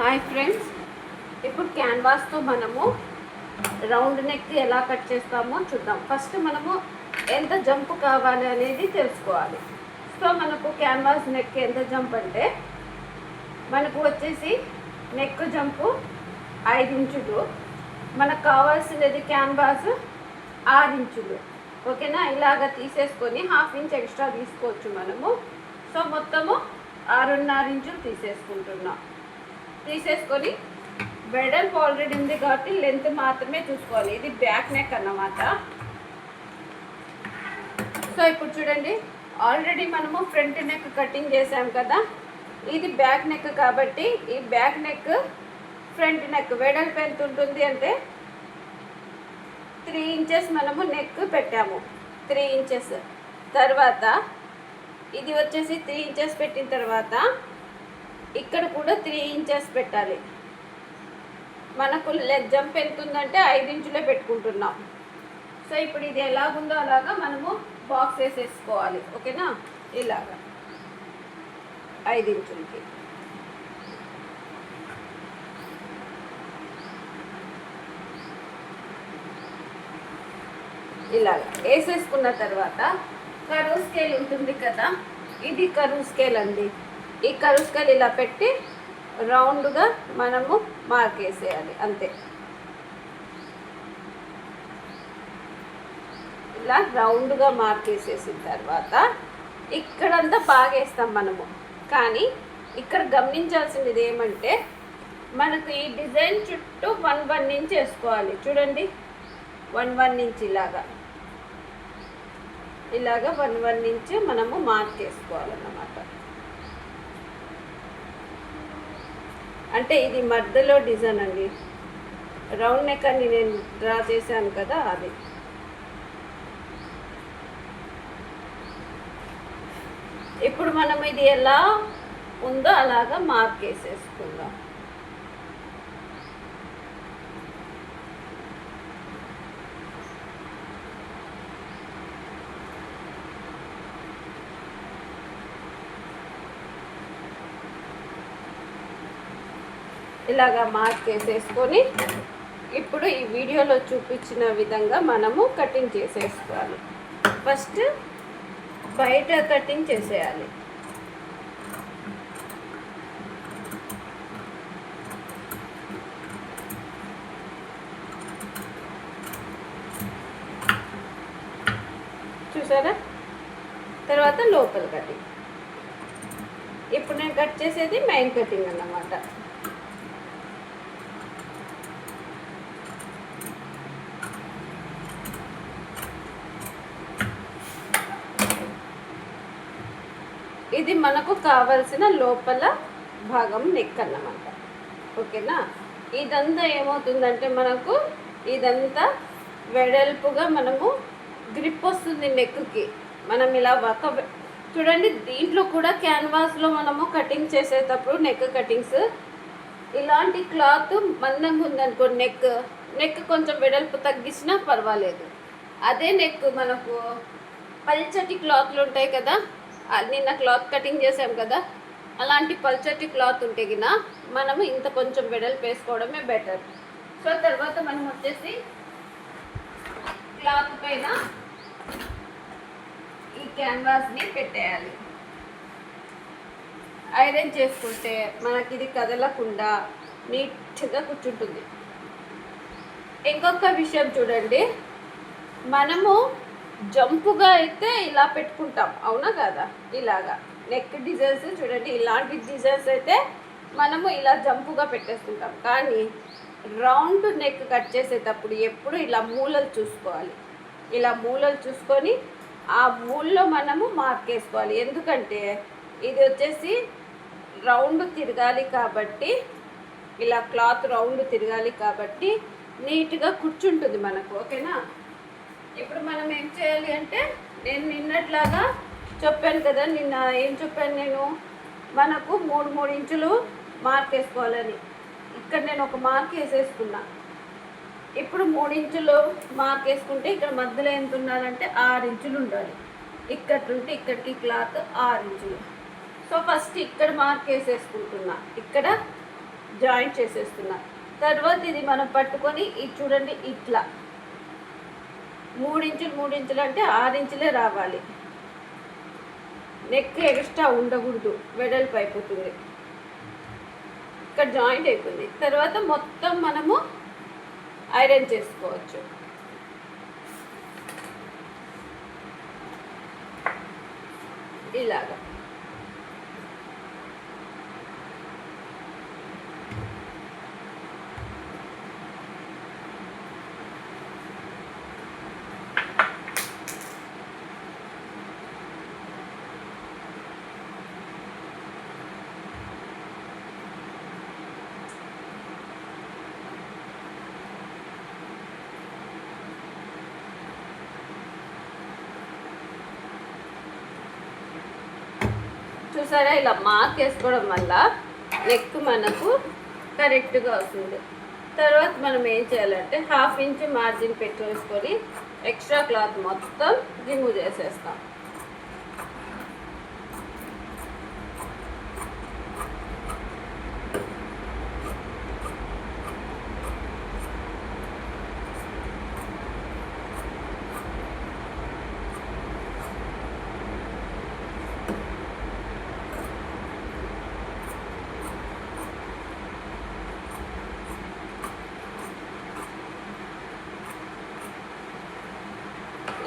Hi friends, ఇప్పుడు క్యాన్వాస్తో మనము round neck ఎలా కట్ చేస్తామో చూద్దాం. ఫస్ట్ మనము ఎంత జంప్ కావాలి అనేది తెలుసుకోవాలి. సో మనకు క్యాన్వాస్ నెక్ ఎంత జంప్ అంటే మనకు వచ్చేసి నెక్ జంపు 5 ఇంచులు, మనకు కావాల్సినది క్యాన్వాస్ 6 ఇంచులు. ఓకేనా? ఇలాగ తీసేసుకొని 1/2 ఇంచ్ ఎక్స్ట్రా తీసుకోవచ్చు మనము. సో మొత్తము 6.5 ఇంచులు తీసేసుకొని వెడల్పు ఆల్రెడీ ఉంది కాబట్టి లెంత్ మాత్రమే చూసుకోవాలి. ఇది బ్యాక్ నెక్ అన్నమాట. సో ఇప్పుడు చూడండి, ఆల్రెడీ మనము ఫ్రంట్ నెక్ కటింగ్ చేసాం కదా, ఇది బ్యాక్ నెక్ కాబట్టి ఈ బ్యాక్ నెక్ ఫ్రంట్ నెక్ వెడల్పు ఎంత ఉంటుంది అంటే 3 ఇంచెస్ మనము నెక్ పెట్టాము. 3 ఇంచెస్ తర్వాత ఇది వచ్చేసి 3 ఇంచెస్ పెట్టిన తర్వాత ఇక్కడ కూడా 3 ఇంచెస్ పెట్టాలి. మనకు లెగ్ జంప్ ఎంత ఉందంటే 5 ఇంచులే పెట్టుకుంటున్నాం. సో ఇప్పుడు ఇది ఎలాగుందో అలాగా మనము బాక్స్ వేసేసుకోవాలి. ఓకేనా? ఇలాగా 5 ఇంచులకి ఇలాగ వేసేసుకున్న తర్వాత కరువు స్కేల్ ఉంటుంది కదా, ఇది కరువు స్కేల్ అండి. ఈ కరువు స్కేల్ ఇలా పెట్టి రౌండ్గా మనము మార్క్ వేసేయాలి అంతే. ఇలా రౌండ్గా మార్క్ వేసేసిన తర్వాత ఇక్కడంతా బాగా వేస్తాం మనము. కానీ ఇక్కడ గమనించాల్సినది ఏమంటే మనకు ఈ డిజైన్ చుట్టూ 1 ఇంచ్ వేసుకోవాలి. చూడండి, 1 ఇంచ్ ఇలాగా 1 ఇంచ్ మనము మార్క్ వేసుకోవాలన్నమాట. అంటే ఇది మధ్యలో డిజైన్ అండి, రౌండ్ నెక్ అని నేను డ్రా చేశాను కదా అది. ఇప్పుడు మనం ఇది ఎలా ఉందో అలాగా మార్క్ వేసేసుకుందాం. ఇలాగా మార్క్ వేసేసుకొని ఇప్పుడు ఈ వీడియోలో చూపించిన విధంగా మనము కటింగ్ చేసేసుకోవాలి. ఫస్ట్ బయట కటింగ్ చేసేయాలి. చూసారా? తర్వాత లోపల కటింగ్. ఇప్పుడు నేను కట్ చేసేది మెయిన్ కటింగ్ అన్నమాట. ఇది మనకు కావలసిన లోపల భాగం నెక్ అన్నమాట. ఓకేనా? ఇదంతా ఏమవుతుందంటే మనకు ఇదంతా వెడల్పుగా మనము గ్రిప్ వస్తుంది నెక్కి. మనం ఇలా చూడండి, దీంట్లో కూడా క్యాన్వాస్లో మనము కటింగ్ చేసేటప్పుడు నెక్ కటింగ్స్ ఇలాంటి క్లాత్ మందంగా ఉందనుకో, నెక్ కొంచెం వెడల్పు తగ్గించినా పర్వాలేదు. అదే నెక్ మనకు పల్చటి క్లాత్లు ఉంటాయి కదా, నిన్న క్లాత్ కటింగ్ చేసాం కదా, అలాంటి పల్చటి క్లాత్ ఉంటే గిన మనము ఇంత కొంచెం వెడల్పు వేసుకోవడమే బెటర్. సో తర్వాత మనం వచ్చేసి క్లాత్ పైన ఈ క్యాన్వాస్ని పెట్టేయాలి. ఐరన్ చేసుకుంటే మనకి ఇది కదలకుండా నీట్గా కూర్చుంటుంది. ఇంకొక విషయం చూడండి, మనము జంపుగా అయితే ఇలా పెట్టుకుంటాం, అవునా కదా? ఇలాగా నెక్ డిజైన్స్ చూడండి, ఇలాంటి డిజైన్స్ అయితే మనము ఇలా జంపుగా పెట్టేసుకుంటాం. కానీ రౌండ్ నెక్ కట్ చేసేటప్పుడు ఎప్పుడు ఇలా మూలలు చూసుకోవాలి. ఇలా మూలలు చూసుకొని ఆ మూలలో మనము మార్క్ వేసుకోవాలి. ఎందుకంటే ఇది వచ్చేసి రౌండ్ తిరగాలి కాబట్టి, ఇలా క్లాత్ రౌండ్ తిరగాలి కాబట్టి నీట్గా కూర్చుంటుంది మనకు. ఓకేనా? ఇప్పుడు మనం ఏం చేయాలి అంటే, నేను నిన్నట్లాగా చెప్పాను కదా, నిన్న ఏం చెప్పాను నేను, మనకు 3 ఇంచులు మార్క్ వేసుకోవాలని. ఇక్కడ నేను ఒక మార్క్ వేసేసుకున్నా. ఇప్పుడు 3 ఇంచులు మార్క్ వేసుకుంటే ఇక్కడ మధ్యలో ఎంత ఉండాలంటే 6 ఇంచులు ఉండాలి. ఇక్కడ నుండి ఇక్కడికి క్లాత్ 6 ఇంచులు. సో ఫస్ట్ ఇక్కడ మార్క్ వేసేసుకుంటున్నా. ఇక్కడ జాయింట్ చేసేస్తున్నా. తర్వాత ఇది మనం పట్టుకొని ఇది చూడండి ఇట్లా 3 ఇంచులు 3 ఇంచులు అంటే 6 ఇంచులే రావాలి. నెక్ ఎక్స్ట్రా ఉండకూడదు, వెడల్పు అయిపోతుంది. ఇక్కడ జాయింట్ అయిపోయింది. తర్వాత మొత్తం మనము ఐరన్ చేసుకోవచ్చు. ఇలాగా చూసారా, ఇలా మార్క్ వేసుకోవడం వల్ల నెక్ మనకు కరెక్ట్గా వస్తుంది. తర్వాత మనం ఏం చేయాలంటే 1/2 ఇంచ్ మార్జిన్ పెట్టేసుకొని ఎక్స్ట్రా క్లాత్ మొత్తం రిమూవ్ చేసేస్తాం.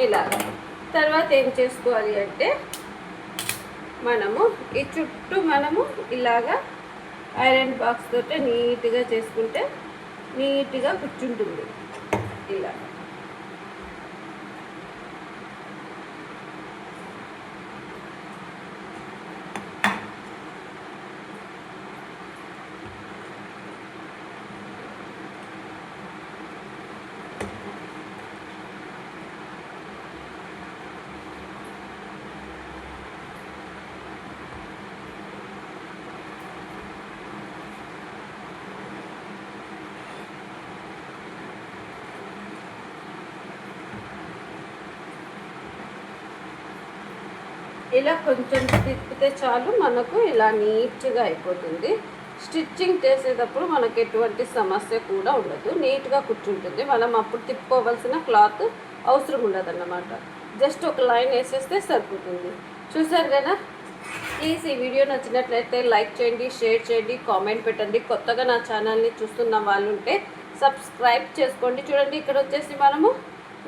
ఇలా తర్వాత ఏం చేసుకోవాలి అంటే మనము ఈ చుట్టూ మనము ఇలాగా ఐరన్ బాక్స్ తోటే నీట్గా చేసుకుంటే నీట్గా కూర్చుంటుంది. ఇలా ఇలా కొంచెం తిప్పితే చాలు, మనకు ఇలా నీట్గా అయిపోతుంది. స్టిచ్చింగ్ చేసేటప్పుడు మనకు ఎటువంటి సమస్య కూడా ఉండదు, నీట్గా కూర్చుంటుంది. మనం అప్పుడు తిప్పుకోవాల్సిన క్లాత్ అవసరం ఉండదన్నమాట. జస్ట్ ఒక లైన్ వేసేస్తే సరిపోతుంది. చూసారు కదా. ప్లీజ్ ఈ వీడియో నచ్చినట్లయితే లైక్ చేయండి, షేర్ చేయండి, కామెంట్ పెట్టండి. కొత్తగా నా ఛానల్ని చూస్తున్న వాళ్ళు ఉంటే సబ్స్క్రైబ్ చేసుకోండి. చూడండి, ఇక్కడ వచ్చేసి మనము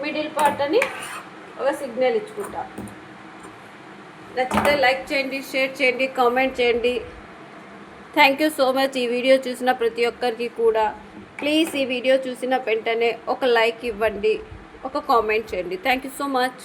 మిడిల్ పార్ట్ అని ఒక సిగ్నల్ ఇచ్చుకుంటాం. నచ్చితే లైక్ చేయండి, షేర్ చేయండి, కామెంట్ చేయండి. Thank you so much. ఈ వీడియో చూసిన ప్రతి ఒక్కరికి కూడా ప్లీజ్ ఈ వీడియో చూసిన వెంటనే ఒక లైక్ ఇవ్వండి, ఒక కామెంట్ చేయండి. Thank you so much.